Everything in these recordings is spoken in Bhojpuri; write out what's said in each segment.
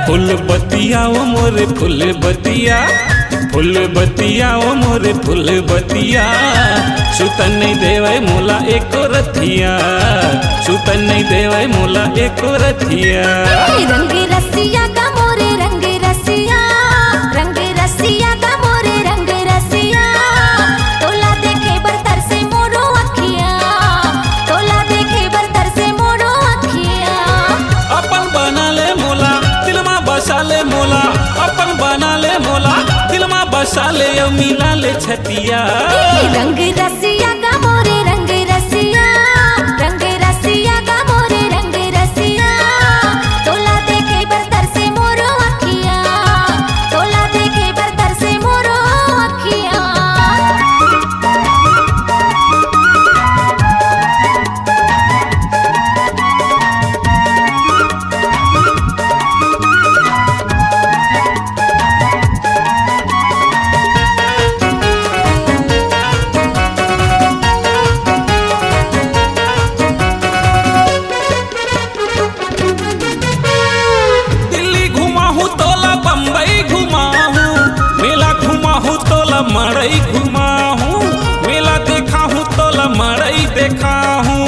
फूल बतिया ओ मोरे फूल बतिया, फूल बतिया ओ मोरे फूल बतिया, सुतन नहीं देवे मोला एको रथिया, सुतन नहीं देवे मोला एको रथिया। रंग रसिया का मोरे रंग रसिया, रंग रसिया का मोरे रंग रसिया, तोला देखे बरतर से मोरो अखिया, तोला देखे बरतर से मोरो अखिया। अपन बना ले मोला दिल में बसा ले मोला, अपन बना ले मोला दिल में बसा ले और मिला ले छतिया। रंग रसिया का मोरे रंग रसिया, रंग रसिया का मोरे रंग रसिया, तोला देखे बरतर से मोरो अखिया, तोला देखे बरतर से मोरो अखिया। मड़ई घुमा हूँ मेला देखा हूँ तोला मड़ई देखा हूँ।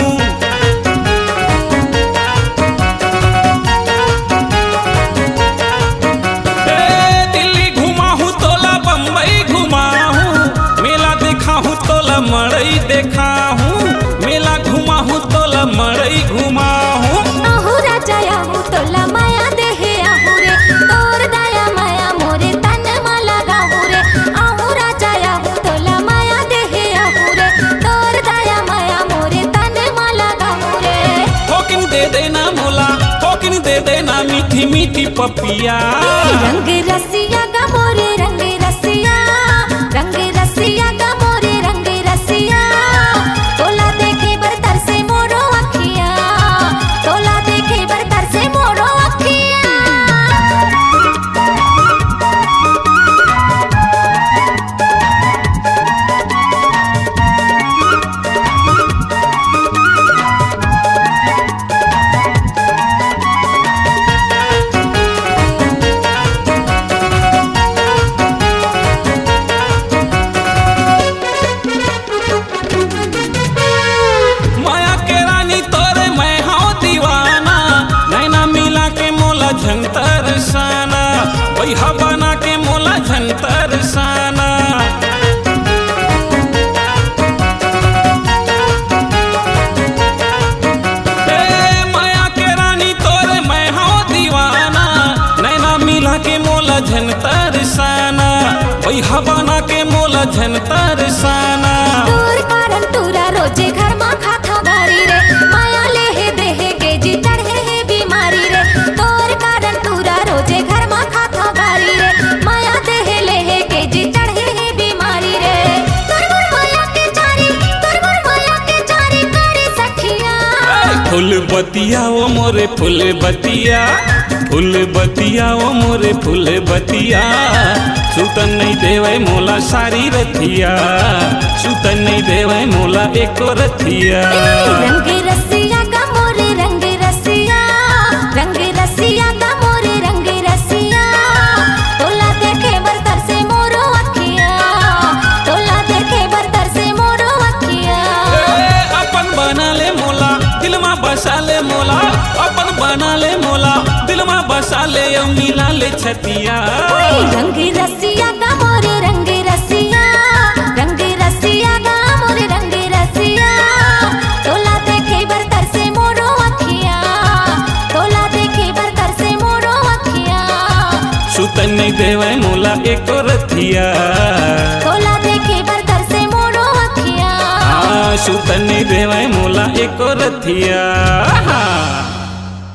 दिल्ली घुमा हूँ तोला बम्बई घुमा हूँ, मेला देखा हूँ तोला मड़ई देखा हूँ, मेला घुमा हूँ तोला मड़ई घुमा हूँ। आहू राजा आहू तोला माया देहे आहू रे, तोर दया माया मोरे तन मा लगाहू रे। आहू राजा आहू तोला माया देहे आहू रे, तोर दया माया मोरे तन मा लगाहू रे। होकिन दे देना मोला, होकिन दे देना मीठी मीठी पपिया। रंग रसिया का मोरे रंग रसिया, रंग रसिया का मोरे रंग रसिया, तोला देखे बरतर से मोरो अखिया, तोला देखे बरतर से मोरो अखिया। माया के रानी तोरे मैं हाँ दीवाना, नैना मिला के मोला झंतर साना, बैहा बना के मोला झंतर साना। माया के रानी तोरे मैं हाँ दीवाना, नैना मिला के मोला झंतर साना, बैहा बना के मोला झंतर साना। तोर कारण तोरा रोजे घर मा खाता बारी रे, माया लेहे देहे के जी चढ़े है बीमारी रे। तोर कारण तोरा रोजे घर मा खाता बारी रे, माया देहे लेहे के जी चढ़े है बीमारी रे। तोर माया के चारी, तोर माया के चारी करे सखिया। फूल बतिया ओ मोरे फूल बतिया, फूल बतिया ओ मोरे फूल बतिया, सुतन नहीं देवे मोला सारी रथिया, सुतन नहीं देवे मोला एको रथिया। रंग रसिया का मोरे रंग रसिया, रंग रसिया का मोरे रंग रसिया, तोला देखे बरतर से मोरो अखिया, तोला देखे बरतर से मोरो अखिया। अपन बना ले मोला दिल में बसा ले मोला, अपन बना ले मोला दिल में बसा ले और मिला ले छतिया। रंग रसिया का मोरे रंग रसिया, रंग रसिया का मोरे रंग रसिया, तोला देखे बरतर से मोरो अखिया, तोला देखे बरतर से मोरो अखिया। सुतन नहीं देवे मोला एको रथिया, तोला देखे बरतर से मोरो अखिया। सुतन सुतनी देवे मोला एको रतिया।